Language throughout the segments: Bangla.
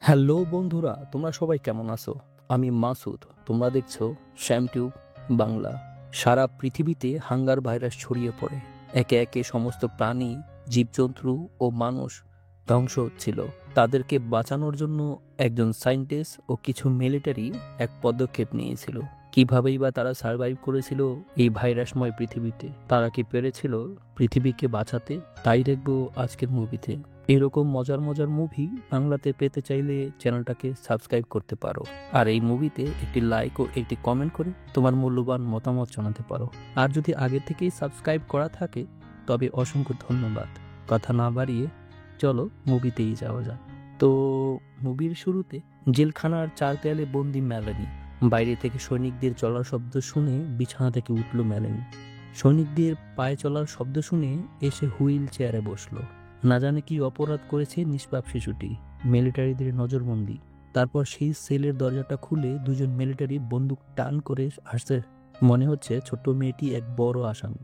হ্যালো বন্ধুরা, তোমরা সবাই কেমন আছো? আমি মাসুদ। তোমরা দেখছো শ্যামটিউব বাংলা। সারা পৃথিবীতে হাঙ্গার ভাইরাস ছড়িয়ে পড়ে। একে একে সমস্ত প্রাণী, জীবজন্তু ও মানুষ ধ্বংস হচ্ছিল। তাদেরকে বাঁচানোর জন্য একজন সায়েন্টিস্ট ও কিছু মিলিটারি এক পদক্ষেপ নিয়েছিল। কিভাবেই বা তারা সার্ভাইভ করেছিল এই ভাইরাসময় পৃথিবীতে? তারা কি পেরেছিল পৃথিবীকে বাঁচাতে? তাই দেখবো আজকের মুভিতে। এরকম মজার মজার মুভি বাংলাতে পেতে চাইলে চ্যানেলটাকে সাবস্ক্রাইব করতে পারো। আর এই মুভিতে একটি লাইক ও একটি কমেন্ট করে তোমার মূল্যবান মতামত জানাতে পারো। আর যদি আগে থেকেই সাবস্ক্রাইব করা থাকে তবে অসংখ্য ধন্যবাদ। কথা না বাড়িয়ে চলো মুভিতেই যাওয়া যাক। তো মুভির শুরুতে জেলখানার চার দেয়ালে বন্দি মেলানি। বাইরে থেকে সৈনিকদের চলার শব্দ শুনে বিছানা থেকে উঠল মেলানি। সৈনিকদের পায়ে চলার শব্দ শুনে এসে হুইল চেয়ারে বসলো। না জানে কি অপরাধ করেছে নিষ্পাপ শিশুটি। মিলিটারিদের নজরবন্দি। তারপর সেই সেলের দরজাটা খুলে দুজন মিলিটারি বন্দুক টান করে আসছে। মনে হচ্ছে ছোট্ট মেয়েটি এক বড় আসামি।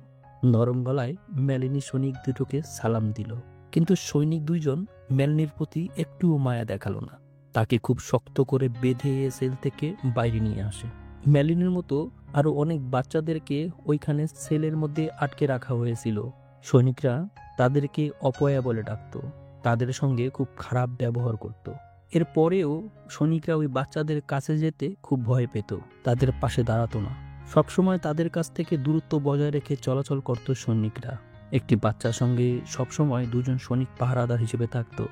নরম গলায় মেলিনী সৈনিক দুটোকে সালাম দিল, কিন্তু সৈনিক দুইজন মেলিনীর প্রতি একটুও মায়া দেখালো না। তাকে খুব শক্ত করে বেঁধে সেল থেকে বাইরে নিয়ে আসে। মেলিনীর মতো আরো অনেক বাচ্চাদেরকে ওইখানে সেলের মধ্যে আটকে রাখা হয়েছিল। সৈনিকরা তাদেরকে অপয়া বলে ডাকত, তাদের সঙ্গে খুব খারাপ ব্যবহার করত। এরপরেও সৈনিকরা ওই বাচ্চাদের কাছে যেতে খুব ভয় পেত, তাদের পাশে দাঁড়াতো না। সবসময় তাদের কাছ থেকে দূরত্ব বজায় রেখে চলাচল করত সৈনিকরা। একটি বাচ্চার সঙ্গে সবসময় দুজন সৈনিক পাহারাদার হিসেবে থাকতো।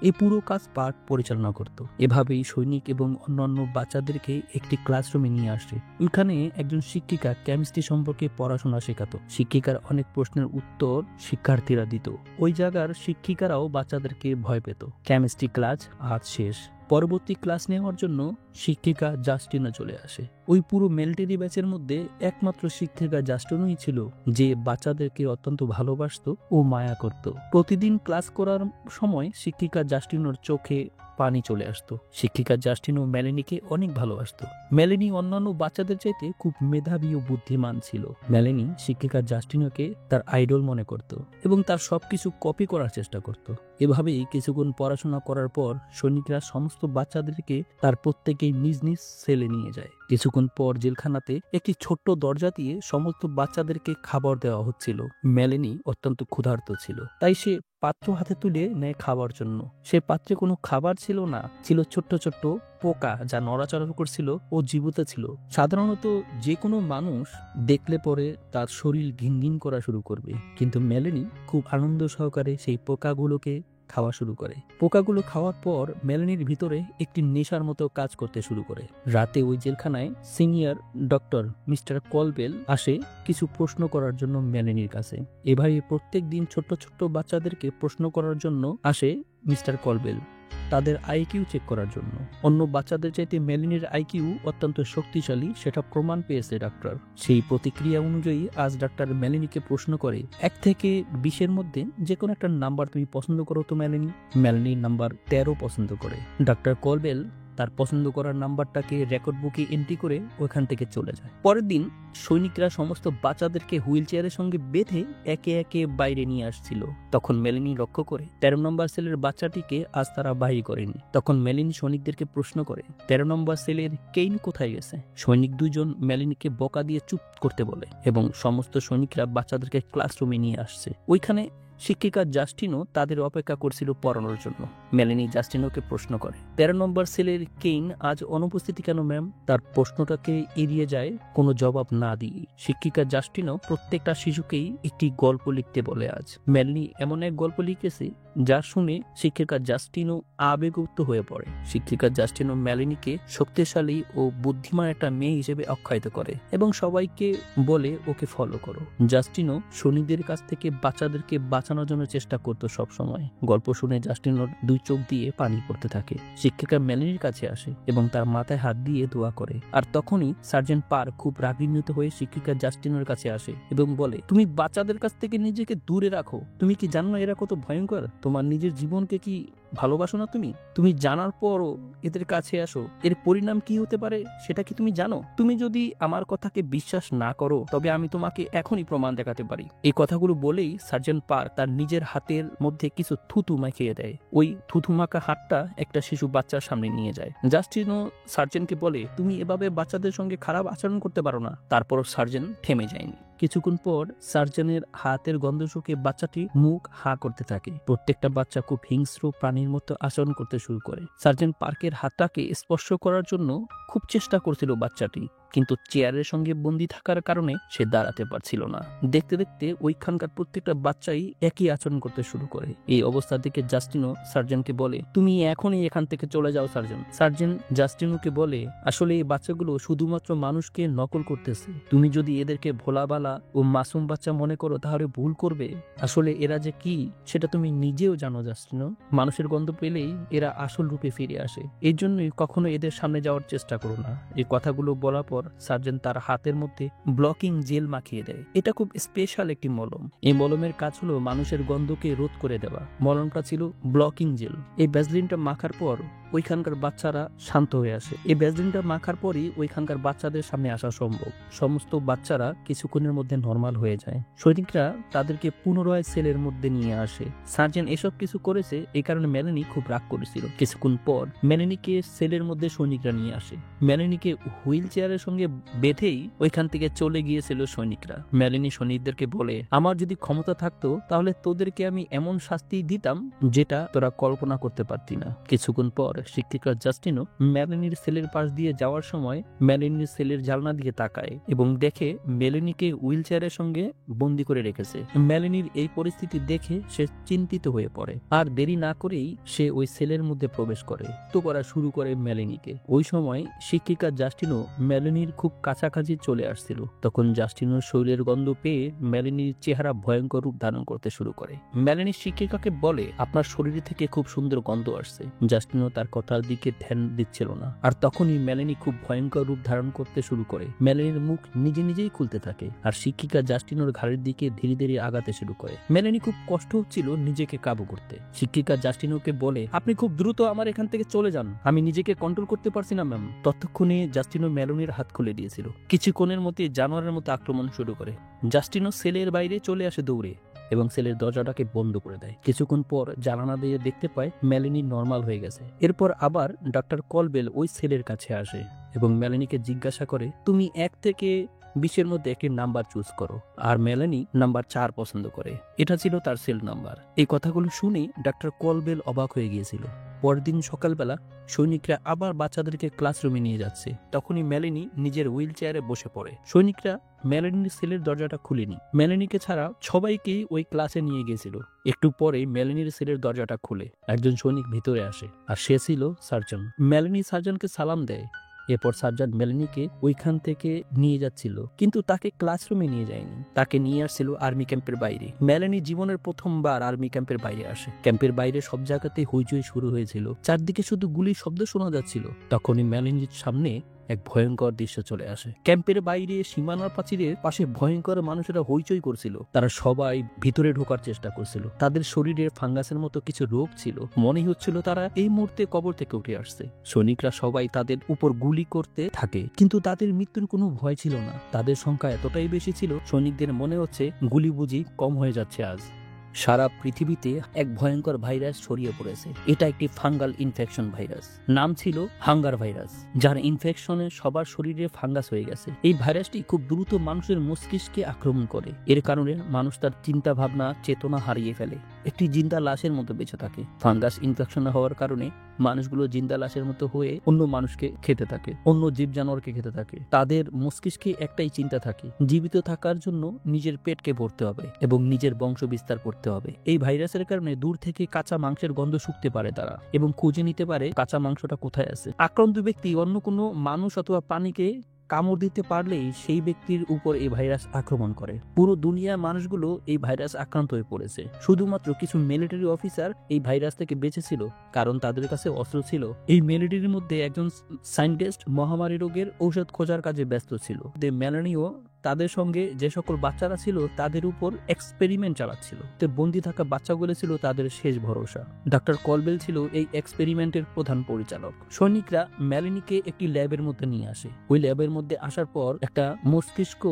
এই পুরো কাজ পার্ক পরিচালনা করত। এভাবেই সৈনিক এবং অন্যান্য বাচ্চাদেরকে একটি ক্লাসরুমে নিয়ে আসে। ওইখানে একজন শিক্ষিকা কেমিস্ট্রি সম্পর্কে পড়াশোনা শেখাতো। শিক্ষিকার অনেক প্রশ্নের উত্তর শিক্ষার্থীরা দিত। ওই জায়গার শিক্ষিকারাও বাচ্চাদেরকে ভয় পেত। কেমিস্ট্রি ক্লাস আজ শেষ। পরবর্তী ক্লাস নেওয়ার জন্য শিক্ষিকা জাস্টিনা চলে আসে। ওই পুরো মিলিটারি ব্যাচের মধ্যে একমাত্র শিক্ষিকা জাস্টিনই ছিল যে বাচ্চাদেরকে অত্যন্ত ভালোবাসতো ও মায়া করত। প্রতিদিন ক্লাস করার সময় শিক্ষিকা জাস্টিনোর চোখে পানি চলে আসতো। শিক্ষিকা জাস্টিনো মেলেনিকে অনেক ভালোবাসতো। মেলেনি অন্যান্য বাচ্চাদের চাইতে খুব মেধাবী ও বুদ্ধিমান ছিল। মেলেনি শিক্ষিকা জাস্টিনোকে তার আইডল মনে করত এবং তার সবকিছু কপি করার চেষ্টা করত। এভাবেই কিছুক্ষণ পড়াশোনা করার পর সৈনিকরা সমস্ত বাচ্চাদেরকে তার প্রত্যেকেই নিজ নিজ সেলে নিয়ে যায়। কিছুক্ষণ পর জেলখানাতে একটি ছোট্ট দরজা দিয়ে সমস্ত বাচ্চাদেরকে খাবার দেওয়া হচ্ছিল। মেলেনি অত্যন্ত ক্ষুধার্ত ছিল, তাই সে পাত্র হাতে তুলে নেয় খাবার জন্য। সে পাত্রে কোনো খাবার ছিল না, ছিল ছোট্ট ছোট্ট পোকা যা নড়াচড়া করছিল ও জীবিত ছিল। সাধারণত যে কোনো মানুষ দেখলে পরে তার শরীর ঘিনঘিন করা শুরু করবে, কিন্তু মেলেনি খুব আনন্দ সহকারে সেই পোকাগুলোকে খাওয়া শুরু করে। পোকাগুলো খাওয়ার পর মেলেনির ভিতরে একটি নেশার মতো কাজ করতে শুরু করে। রাতে ওই জেলখানায় সিনিয়র ডক্টর মিস্টার কলবেল আসে কিছু প্রশ্ন করার জন্য মেলেনির কাছে। এভাবে প্রত্যেক দিন ছোট্ট ছোট্ট বাচ্চাদেরকে প্রশ্ন করার জন্য আসে মিস্টার কলবেল, তাদের আইকিউ চেক করার জন্য। অন্য বাচ্চাদের চাইতে মেলিনির আইকিউ অত্যন্ত শক্তিশালী, সেটা প্রমাণ পেয়েছে ডাক্তার। সেই প্রতিক্রিয়া অনুযায়ী আজ ডাক্তার মেলিনিকে প্রশ্ন করে, 1 থেকে 20-এর মধ্যে যে কোনো একটা নাম্বার তুমি পছন্দ করো তো মেলিনি? মেলিনি নাম্বার 13 পছন্দ করে। ডাক্তার কলবেল তার পছন্দ করার নাম্বারটাকে রেকর্ড বুকে এন্ট্রি করে ওখান থেকে চলে যায়। পরের দিন সৈনিকরা সমস্ত বাচ্চাদেরকে হুইল চেয়ারের সঙ্গে বেঁধে একে একে বাইরে নিয়ে আসছিল। তখন মেলিনি লক্ষ্য করে 13 নম্বর সেলের বাচ্চাটিকে আজ তারা বাহির করেনি। তখন মেলিনি সৈনিকদেরকে প্রশ্ন করে, 13 নম্বর সেলের কেইন কোথায় গেছে? সৈনিক দুজন মেলিনিকে বকা দিয়ে চুপ করতে বলে এবং সমস্ত সৈনিকরা বাচ্চাদেরকে ক্লাসরুমে নিয়ে আসছে। ওইখানে শিক্ষিকা জাস্টিনো তাদের অপেক্ষা করছিল পড়ানোর জন্য। মেলিনি জাস্টিনোকে প্রশ্ন করে, 13 নম্বর সেলের কেইন আজ অনুপস্থিতি কেন ম্যাম? তার প্রশ্নটাকে এড়িয়ে যায় কোনো জবাব না দিয়ে। শিক্ষিকা জাস্টিনো প্রত্যেকটা শিশুকেই একটি গল্প লিখতে বলে আজ। মেলিনি এমন এক গল্প লিখেছে যা শুনে শিক্ষিকা জাস্টিনো আবেগপ্রবণ হয়ে পড়ে। শিক্ষিকা জাস্টিনো মেলিনিকে শক্তিশালী ও বুদ্ধিমান একটা মেয়ে হিসেবে আখ্যায়িত করে এবং সবাইকে বলে ওকে ফলো করো। জাস্টিনো সৈনিকদের কাছ থেকে বাচ্চাদেরকে বাঁচানোর জন্য চেষ্টা করতো সব সময়। গল্প শুনে জাস্টিনোর 2 চোখ দিয়ে পানি পড়তে থাকে। শিক্ষিকা মেলিনির কাছে আসে এবং তার মাথায় হাত দিয়ে দোয়া করে। আর তখনই সার্জেন্ট পার খুব রাগান্বিত হয়ে শিক্ষিকা জাস্টিনোর কাছে আসে এবং বলে, তুমি বাচ্চাদের কাছ থেকে নিজেকে দূরে রাখো। তুমি কি জানো না এরা কত ভয়ঙ্কর? তোমার নিজের জীবনকে কি ভালোবাসো না? তুমি জানার পরও এদের কাছে আসো, এর পরিণাম কি হতে পারে সেটা কি তুমি জানো? তুমি যদি আমার কথাকে বিশ্বাস না করো তবে আমি তোমাকে এখনই প্রমাণ দেখাতে পারি। এই কথাগুলো বলেই সার্জেন্ট পার্ক তার নিজের হাতের মধ্যে কিছু থুতু মাখিয়ে দেয়। ওই থুতু মাখা হাতটা একটা শিশু বাচ্চার সামনে নিয়ে যায়। জাস্টিনও সার্জেন্টকে বলে, তুমি এভাবে বাচ্চাদের সঙ্গে খারাপ আচরণ করতে পারো না। তারপরও সার্জেন্ট থেমে যায়নি। কিছুক্ষণ পর সার্জেনের হাতের গন্ধ শুকে বাচ্চাটি মুখ হা করতে থাকে। প্রত্যেকটা বাচ্চা খুব হিংস্র প্রাণীর মতো আচরণ করতে শুরু করে। সার্জেন্ট পার্কের হাতটাকে স্পর্শ করার জন্য খুব চেষ্টা করছিল বাচ্চাটি, কিন্তু চেয়ারের সঙ্গে বন্দি থাকার কারণে সে দাঁড়াতে পারছিল না। দেখতে দেখতে ওইখানকার প্রত্যেকটা বাচ্চাই একই আচরণ করতে শুরু করে। এই অবস্থা থেকে জাস্টিনো সার্জেন্টকে বলে, তুমি এখনই এখান থেকে চলে যাও সার্জেন্ট। সার্জেন্ট জাস্টিনোকে বলে, আসলে এই বাচ্চাগুলো শুধুমাত্র মানুষকে নকল করতেছে। তুমি যদি এদেরকে ভোলাবালা ও মাসুম বাচ্চা মনে করো তাহলে ভুল করবে। আসলে এরা যে কি সেটা তুমি নিজেও জানো জাস্টিনো। মানুষের গন্ধ পেলেই এরা আসল রূপে ফিরে আসে। এই জন্যই কখনো এদের সামনে যাওয়ার চেষ্টা করো না। এই কথাগুলো বলার পর সার্জেন্ট তার হাতের মধ্যে ব্লকিং জেল মাখিয়ে দেয়। এটা খুব স্পেশাল একটি মলম। এই মলমের কাজ হলো মানুষের গন্ধকে রোধ করে দেওয়া। মলমটা ছিল ব্লকিং জেল। এই ভ্যাসলিনটা মাখার পর ওইখানকার বাচ্চারা শান্ত হয়ে আসে। এই ভ্যাসলিনটা মাখার পরই ওইখানকার বাচ্চাদের সামনে আসা সম্ভব। সমস্ত বাচ্চারা কিছুক্ষণের মধ্যে নর্মাল হয়ে যায়। সৈনিকরা তাদেরকে পুনরায় সেলের মধ্যে নিয়ে আসে। সার্জেন্ট এসব কিছু করেছে এই কারণে মেলানি খুব রাগ করেছিল। কিছুক্ষণ পর মেলানিকে সেলের মধ্যে সৈনিকরা নিয়ে আসে। মেলানিকে হুইল চেয়ারের সঙ্গে বেঁধেই ওইখান থেকে চলে গিয়েছিল সৈনিকরা। মেলানি সৈনিকদেরকে বলে, আমার যদি ক্ষমতা থাকতো তাহলে তোদেরকে আমি এমন শাস্তি দিতাম যেটা তোরা কল্পনা করতে পারতি না। কিছুক্ষণ পর শিক্ষিকা জাস্টিনো মেলানির সেলের পাশ দিয়ে যাওয়ার সময় মেলানির সেলের জানলা দিকে তাকায় এবং দেখে মেলানিকে হুইল চেয়ারের সঙ্গে বন্দি করে রেখেছে। মেলানির এই পরিস্থিতি দেখে সে চিন্তিত হয়ে পড়ে। আর দেরি না করেই সে ওই সেলের মধ্যে প্রবেশ করে। তো করা শুরু করে মেলানিকে। ওই সময় শিক্ষিকা জাস্টিনো মেলানির খুব কাছাকাছি চলে আসছিল। তখন জাস্টিনোর শরীরের গন্ধ পেয়ে মেলানির চেহারা ভয়ঙ্কর রূপ ধারণ করতে শুরু করে। মেলানি শিক্ষিকাকে বলে, আপনার শরীর থেকে খুব সুন্দর গন্ধ আসছে। জাস্টিনো তার কথার দিকে ধ্যান দিচ্ছিল না। আর তখনই মেলানি খুব ভয়ঙ্কর রূপ ধারণ করতে শুরু করে। মেলানির মুখ নিজে নিজেই খুলতে থাকে আর শিক্ষিকা জাস্টিনোর ঘাড়ের দিকে ধীরে ধীরে আগাতে শুরু করে। মেলানি খুব কষ্ট হচ্ছিল নিজেকে কাবু করতে। শিক্ষিকা জাস্টিনোকে বলে, আপনি খুব দ্রুত আমার এখান থেকে চলে যান, আমি নিজেকে কন্ট্রোল করতে পারছি না ম্যাম। ততক্ষণে জাস্টিনো মেলানির হাত খুলে দিয়েছিল। কিছুক্ষণের মধ্যে জানোয়ারের মতো আক্রমণ শুরু করে। জাস্টিনো সেলের বাইরে চলে আসে দৌড়ে এবং সেলের দরজাটাকে বন্ধ করে দেয়। কিছুক্ষণ পর জানালা দিয়ে দেখতে পায় মেলানি নর্মাল হয়ে গেছে। এরপর আবার ডক্টর কলবেল ওই সেলের কাছে আসে এবং মেলানিকে জিজ্ঞাসা করে, তুমি 1 থেকে 20-এর মধ্যে একটি নাম্বার চুজ করো। আর মেলানি নাম্বার 4 পছন্দ করে। এটা ছিল তার সেল নাম্বার। এই কথাগুলো শুনে ডক্টর কলবেল অবাক হয়ে গিয়েছিল। পরদিন সকালবেলা সৈনিকরা আবার বাচ্চাদেরকে ক্লাসরুমে নিয়ে যাচ্ছে। তখনই মেলানি নিজের হুইল চেয়ারে বসে পড়ে। সৈনিকরা মেলানির সেলের দরজাটা খুলেনি। মেলানিকে ছাড়া সবাইকেই ওই ক্লাসে নিয়ে গিয়েছিল। একটু পরে মেলানির সেলের দরজাটা খুলে একজন সৈনিক ভিতরে আসে আর সে ছিল সার্জন। মেলানি সার্জনকে সালাম দেয়। এরপর সার্জন মেলানিকে ওইখান থেকে নিয়ে যাচ্ছিল, কিন্তু তাকে ক্লাসরুমে নিয়ে যায়নি। তাকে নিয়ে আসছিল আর্মি ক্যাম্পের বাইরে। মেলানি জীবনের প্রথমবার আর্মি ক্যাম্পের বাইরে আসে। ক্যাম্পের বাইরে সব জায়গাতে হইচই শুরু হয়েছিল। চারদিকে শুধু গুলির শব্দ শোনা যাচ্ছিল। তখনই মেলানির সামনে এক ভয়ঙ্কর দৃশ্য চলে আসে। ক্যাম্পের বাইরে সীমানার প্রাচীরের পাশে ভয়ঙ্কর মানুষেরা হইচই করছিল। তারা সবাই ভিতরে ঢোকার চেষ্টা করছিল। তাদের শরীরে ফাঙ্গাসের মতো কিছু রোগ ছিল। মনে হচ্ছিল তারা এই মুহূর্তে কবর থেকে উঠে আসছে। সৈনিকরা সবাই তাদের উপর গুলি করতে থাকে, কিন্তু তাদের মৃত্যুর কোনো ভয় ছিল না। তাদের সংখ্যা এতটাই বেশি ছিল, সৈনিকদের মনে হচ্ছে গুলি বুঝি কম হয়ে যাচ্ছে আজ। সারা পৃথিবীতে এক ভয়ঙ্কর ভাইরাস ছড়িয়ে পড়েছে। এটা একটি ফাঙ্গাল ইনফেকশন ভাইরাস। নাম ছিল হাঙ্গার ভাইরাস, যার ইনফেকশনে সবার শরীরে ফাঙ্গাস হয়ে গেছে। এই ভাইরাসটি খুব দ্রুত মানুষের মস্তিষ্কে আক্রমণ করে। এর কারণে মানুষ তার চিন্তা ভাবনা চেতনা হারিয়ে ফেলে, একটি জিন্দা লাশের মতো বেঁচে থাকে। ফাঙ্গাস ইনফেকশন হওয়ার কারণে মানুষগুলো জিন্দা লাশের মতো হয়ে অন্য মানুষকে খেতে থাকে, অন্য জীব জানোয়ারকে খেতে থাকে। তাদের মস্তিষ্কে একটাই চিন্তা থাকে, জীবিত থাকার জন্য নিজের পেটকে ভরতে হবে এবং নিজের বংশ বিস্তার করতে হবে। এই ভাইরাসের কারণে দূর থেকে কাঁচা মাংসের গন্ধ শুকতে পারে তারা এবং খুঁজে নিতে পারে কাঁচা মাংসটা কোথায় আছে। আক্রান্ত ব্যক্তি অন্য কোনো মানুষ অথবা প্রাণীকে কামড় দিতে পারলেই সেই ব্যক্তির উপর এই ভাইরাস আক্রমণ করে। পুরো দুনিয়ার মানুষগুলো এই ভাইরাস আক্রান্ত হয়ে পড়েছে। শুধুমাত্র কিছু মিলিটারি অফিসার এই ভাইরাস থেকে বেঁচেছিল, কারণ তাদের কাছে অস্ত্র ছিল। এই মিলিটারির মধ্যে একজন সায়েন্টিস্ট মহামারী রোগের ঔষধ খোঁজার কাজে ব্যস্ত ছিল। মেলানিও তাদের সঙ্গে যে সকল বাচ্চারা ছিল তাদের উপর এক্সপেরিমেন্ট চালাচ্ছিল। তো বন্দি থাকা বাচ্চাগুলো ছিল তাদের শেষ ভরসা। ডাক্তার কলবেল ছিল এই এক্সপেরিমেন্টের প্রধান পরিচালক। সৈনিকরা মেলানিকে একটি ল্যাবের মধ্যে নিয়ে আসে। ওই ল্যাবের মধ্যে আসার পর একটা মস্তিষ্ক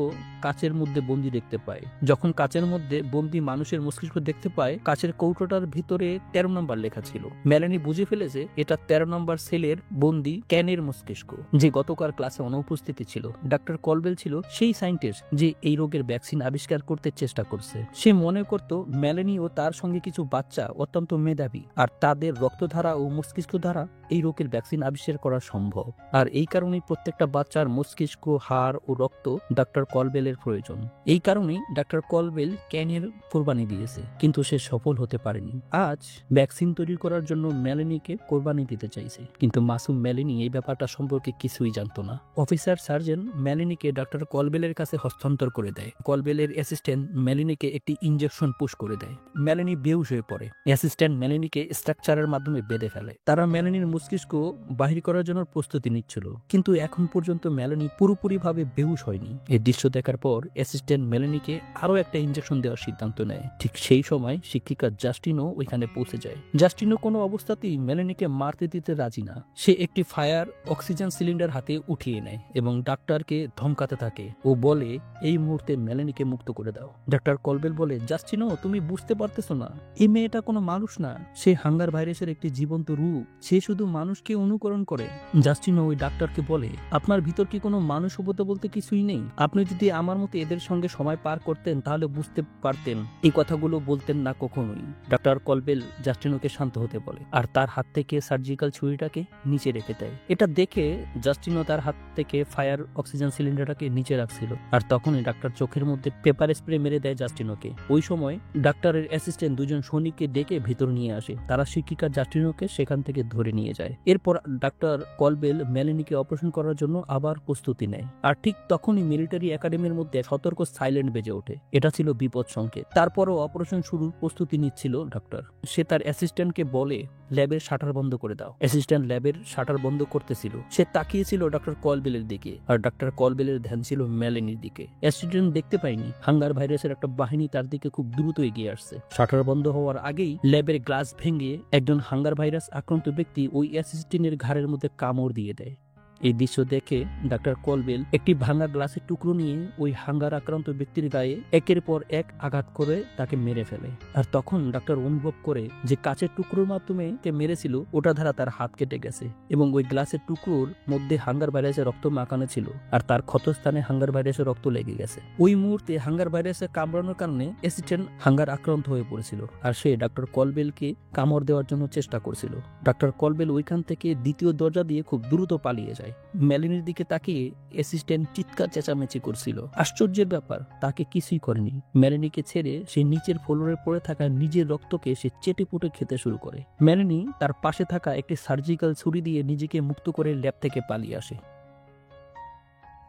কাচের মধ্যে বন্দি দেখতে পায়। যখন কাচের মধ্যে বন্দি মানুষের মস্তিষ্ক দেখতে পায়, কাচের কৌটোটার ভিতরে 13 নম্বর লেখা ছিল। মেলানি বুঝে ফেলেছে এটা 13 নম্বর সেলের বন্দি ক্যানের মস্তিষ্ক, যে গতকাল ক্লাসে অনুপস্থিত ছিল। ডাক্তার কলবেল ছিল সেই সায়েন্টিস্ট যে এই রোগের ভ্যাকসিন আবিষ্কার করতে চেষ্টা করছে। সে মনে করত মেলানি ও তার সঙ্গে কিছু বাচ্চা অত্যন্ত মেধাবী, আর তাদের রক্তধারা ও মস্তিষ্ক দ্বারা এই রোগের ভ্যাকসিন আবিষ্কার করা সম্ভব। আর এই কারণেই প্রত্যেকটা বাচ্চার মস্তিষ্ক, হাড় ও রক্ত ডাক্তার কলবেলের প্রয়োজন। এই কারণেই ডাক্তার কলবেল ক্যানের কোরবানি দিয়েছে, কিন্তু সে সফল হতে পারেনি। আজ ভ্যাকসিন তৈরি করার জন্য মেলানিকে কোরবানি দিতে চাইছে, কিন্তু মাসুম মেলানি এই ব্যাপারটা সম্পর্কে কিছুই জানতো না। অফিসার সার্জন মেলানিকে ডাক্তার কলবেলের কাছে হস্তান্তর করে দেয়। কলবেলের অ্যাসিস্ট্যান্ট মেলানিকে একটি ইনজেকশন পুশ করে দেয়। মেলানি বেহুশ হয়ে পড়ে। অ্যাসিস্ট্যান্ট মেলানিকে স্ট্রাকচারের মাধ্যমে বেঁধে ফেলে। তারা মেলানির মস্তিষ্ক বাহির করার জন্য প্রস্তুতি নিচ্ছিল, কিন্তু এখন পর্যন্ত মেলানি পুরোপুরিভাবে বেহুশ হয়নি। এই দৃশ্য দেখার পর অ্যাসিস্ট্যান্ট মেলানিকে আরো একটা ইনজেকশন দেওয়ার সিদ্ধান্ত নেয়। ঠিক সেই সময় শিক্ষিকা জাস্টিনও ওইখানে পৌঁছে যায়। জাস্টিনও কোনো অবস্থাতেই মেলানিকে মারতে দিতে রাজি না। সে একটি ফায়ার অক্সিজেন সিলিন্ডার হাতে উঠিয়ে নেয় এবং ডাক্তারকে ধমকাতে থাকে। ও বলে, এই মুহূর্তে মেলানিকে মুক্ত করে দাও। ডাক্তার কলবেল বলে, জাস্টিনও তুমি বুঝতে পারতেছো না, এই মেয়েটা কোনো মানুষ না, সে হাঙ্গার ভাইরাসের একটি জীবন্ত রূপ, সে শুধু মানুষকে অনুকরণ করে। জাস্টিনও ওই ডাক্তারকে বলে, আপনার ভিতর কি কোনো মানুষবতা বলতে কিছুই নেই? আপনি যদি আমার মতো এদের সঙ্গে সময় পার করতেন তাহলে বুঝতে পারতেন। এই কথাগুলো বলতেন না কখনোই। ডাক্তার কলবেল জাস্টিনোকে শান্ত হতে বলে, আর তার হাত থেকে সার্জিক্যাল ছুরিটাকে নিচে রেখে দেয়। এটা দেখে জাস্টিনো তার হাত থেকে ফায়ার অক্সিজেন সিলিন্ডারটাকে নিচে রাখছিল, আর তখনই ডাক্তার চোখের মধ্যে পেপার স্প্রে মেরে দেয় জাস্টিনোকে। ওই সময় ডাক্তারের অ্যাসিস্ট্যান্ট দুজন সৈনিককে ডেকে ভিতর নিয়ে আসে। তারা শিক্ষিকা জাস্টিনোকে সেখান থেকে ধরে নিয়ে যায়। এরপর ডাক্তার কলবেল মেলানিকে অপারেশন করার জন্য আবার প্রস্তুতি নেয়। আর ঠিক তখনই মিলিটারি একাডেমির মধ্যে সতর্ক সাইলেন্ট বেজে ওঠে। এটা ছিল বিপদ সংকেত। তারপরও অপারেশন শুরুর প্রস্তুতি নিচ্ছিল ডাক্তার। সে তার অ্যাসিস্ট্যান্টকে বলে, ল্যাবের শাটার বন্ধ করে দাও। অ্যাসিস্ট্যান্ট ল্যাবের শাটার বন্ধ করতেছিল। সে তাকিয়েছিল ডাক্তার কলবেলের দিকে, আর ডাক্তার কলবেলের ধ্যান ছিল মেলানির দিকে। অ্যাসিস্ট্যান্ট দেখতে পায়নি হাঙ্গার ভাইরাসের একটা বাহিনী তার দিকে খুব দ্রুত এগিয়ে আসছে। শাটার বন্ধ হওয়ার আগেই ল্যাবের গ্লাস ভেঙে একজন হাঙ্গার ভাইরাস আক্রান্ত ব্যক্তি ওই অ্যাসিস্ট্যান্টের ঘাড়ের মধ্যে কামড় দিয়ে দেয়। এই দৃশ্য দেখে ডাক্তার কলবেল একটি ভাঙা গ্লাসের টুকরো নিয়ে ওই হাঙ্গার আক্রান্ত ব্যক্তির গায়ে একের পর এক আঘাত করে তাকে মেরে ফেলে। আর তখন ডাক্তার অনুভব করে যে কাচের টুকরোর মাধ্যমে কে মেরেছিল ওটা দ্বারা তার হাত কেটে গেছে, এবং ওই গ্লাসের টুকরোর মধ্যে হাঙ্গার ভাইরাসের রক্ত মাখানো ছিল, আর তার ক্ষতস্থানে হাঙ্গার ভাইরাসের রক্ত লেগে গেছে। ওই মুহূর্তে হাঙ্গার ভাইরাসের কামড়ানোর কারণে অ্যাসিস্ট্যান্ট হাঙ্গার আক্রান্ত হয়ে পড়েছিল, আর সে ডাক্তার কলবেলকে কামড় দেওয়ার জন্য চেষ্টা করছিল। ডাক্তার কলবেল ওইখান থেকে দ্বিতীয় দরজা দিয়ে খুব দ্রুত পালিয়ে যায়। মেলানির দিকে তাকিয়ে অ্যাসিস্ট্যান্ট চিৎকার চেঁচামেচি করছিল। আশ্চর্যের ব্যাপার, তাকে কিছুই করেনি। মেলানিকে ছেড়ে সে নিচের ফ্লোরে পড়ে থাকা নিজের রক্তকে সে চেটে পুটে খেতে শুরু করে। মেলানি তার পাশে থাকা একটি সার্জিক্যাল ছুরি দিয়ে নিজেকে মুক্ত করে ল্যাব থেকে পালিয়ে আসে।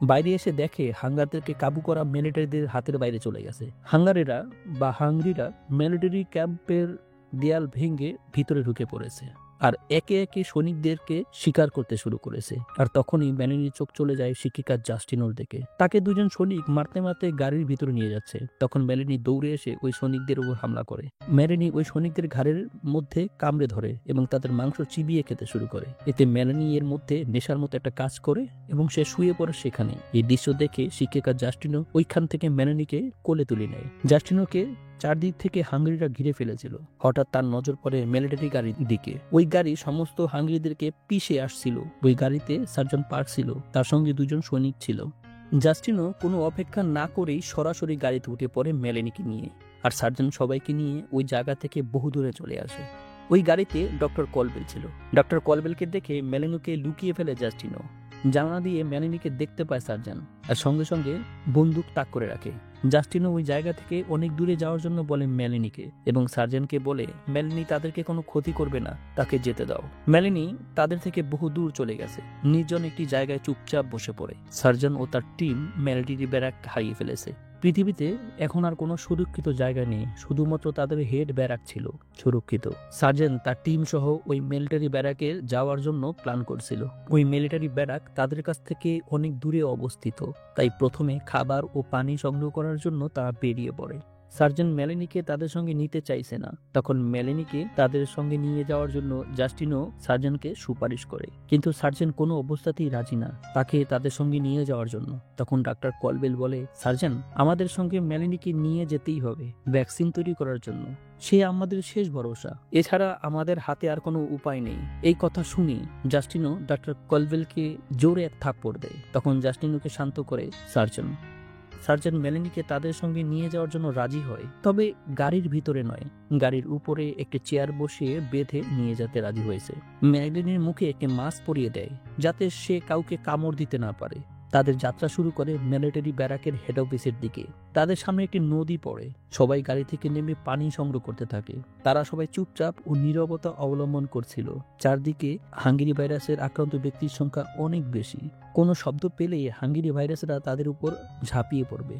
বাইরে এসে দেখে হাঙ্গারদেরকে কাবু করা মিলিটারিদের হাতের বাইরে চলে গেছে। হাঙ্গরিরা মিলিটারি ক্যাম্পের দেয়াল ভেঙে ভিতরে ঢুকে পড়েছে, আর একে একে সৈনিকদেরকে শিকার করতে শুরু করেছে। আর তখনই মেলানির চোখ চলে যায় শিক্ষিকা জাস্টিনোর দিকে। তাকে দুজন সৈনিক মারতে মারতে গাড়ির ভিতরে নিয়ে যাচ্ছে। তখন মেলানি দৌড়ে এসে ওই সৈনিকদের উপর হামলা করে। মেলানি ওই সৈনিকদের ঘাড়ের মধ্যে কামড়ে ধরে এবং তাদের মাংস চিবিয়ে খেতে শুরু করে। এতে মেলানি এর মধ্যে নেশার মতো একটা কাজ করে এবং সে শুয়ে পড়ে সেখানে। এই দৃশ্য দেখে শিক্ষিকা জাস্টিনো ওইখান থেকে মেলানিকে কোলে তুলে নেয়। জাস্টিনোকে চারদিক থেকে হাঙ্গরিরা ঘিরে ফেলেছিল। হঠাৎ তার নজর পড়ে মিলিটারি গাড়ির দিকে। ওই গাড়ি সমস্ত হাঙ্গরিদেরকে পিষে আসছিল। ওই গাড়িতে সার্জন পার্ক ছিল, তার সঙ্গে দুজন সৈনিক ছিল। জাস্টিনো কোনো অপেক্ষা না করেই সরাসরি গাড়িতে উঠে পড়ে মেলানিকে নিয়ে, আর সার্জন সবাইকে নিয়ে ওই জায়গা থেকে বহু দূরে চলে আসে। ওই গাড়িতে ডক্টর কলবেল ছিল। ডক্টর কলবেলকে দেখে মেলানিকে লুকিয়ে ফেলে জাস্টিনো। জানালা দিয়ে মেলানিকে দেখতে পায় সার্জন, আর সঙ্গে সঙ্গে বন্দুক তাক করে রাখে। জাস্টিনো ওই জায়গা থেকে অনেক দূরে যাওয়ার জন্য বলে মেলানিকে, এবং সার্জনকে বলে মেলানি তাদেরকে কোনো ক্ষতি করবে না, তাকে যেতে দাও। মেলানি তাদের থেকে বহু দূর চলে গেছে। নির্জন একটি জায়গায় চুপচাপ বসে পড়ে। সার্জন ও তার টিম মিলিটারি ব্যারাক হারিয়ে ফেলেছে। পৃথিবীতে এখন আর কোনো সুরক্ষিত জায়গা নেই, শুধুমাত্র তাদের হেড ব্যারাক ছিল সুরক্ষিত। সার্জেন্ট তার টিম সহ ওই মিলিটারি ব্যারাকে যাওয়ার জন্য প্ল্যান করছিল। ওই মিলিটারি ব্যারাক তাদের কাছ থেকে অনেক দূরে অবস্থিত, তাই প্রথমে খাবার ও পানি সংগ্রহ করার জন্য তারা বেরিয়ে পড়ে। সার্জেন্ট মেলেনিকে তাদের সঙ্গে নিতে চাইছে না, তখন মেলেনিকে তাদের সঙ্গে নিয়ে যাওয়ার জন্য জাস্টিনো সার্জেন্টকে সুপারিশ করে, কিন্তু সার্জেন্ট কোনো অবস্থাতেই রাজি না তাকে তাদের সঙ্গে নিয়ে যাওয়ার জন্য। তখন ডাক্তার কলবেল বলে, সার্জেন্ট, আমাদের সঙ্গে মেলেনিকে নিয়ে যেতেই হবে ভ্যাকসিন তৈরি করার জন্য, সে আমাদের শেষ ভরসা, এছাড়া আমাদের হাতে আর কোনো উপায় নেই। এই কথা শুনে জাস্টিনো ডাক্তার কলবেলকে জোরে এক থাপ্পড় দেয়। তখন জাস্টিনোকে শান্ত করে সার্জেন্ট মেলেনিকে তাদের সঙ্গে নিয়ে যাওয়ার জন্য রাজি হয়, তবে গাড়ির ভিতরে নয়, গাড়ির উপরে একটি চেয়ার বসিয়ে বেঁধে নিয়ে যেতে রাজি হয়েছে। মেলেনির মুখে একটি মাস্ক পরিয়ে দেয় যাতে সে কাউকে কামড় দিতে না পারে। তাদের যাত্রা শুরু করে মিলিটারি ব্যারাকের হেড অফিসের দিকে। তাদের সামনে একটি নদী পড়ে, সবাই গাড়ি থেকে নেমে পানি সংগ্রহ করতে থাকে। তারা সবাই চুপচাপ ও নীরবতা অবলম্বন করছিল। চারদিকে হাঙ্গেরি ভাইরাসের আক্রান্ত ব্যক্তির সংখ্যা অনেক বেশি। কোনো শব্দ পেলেই হাঙ্গেরি ভাইরাসরা তাদের উপর ঝাঁপিয়ে পড়বে।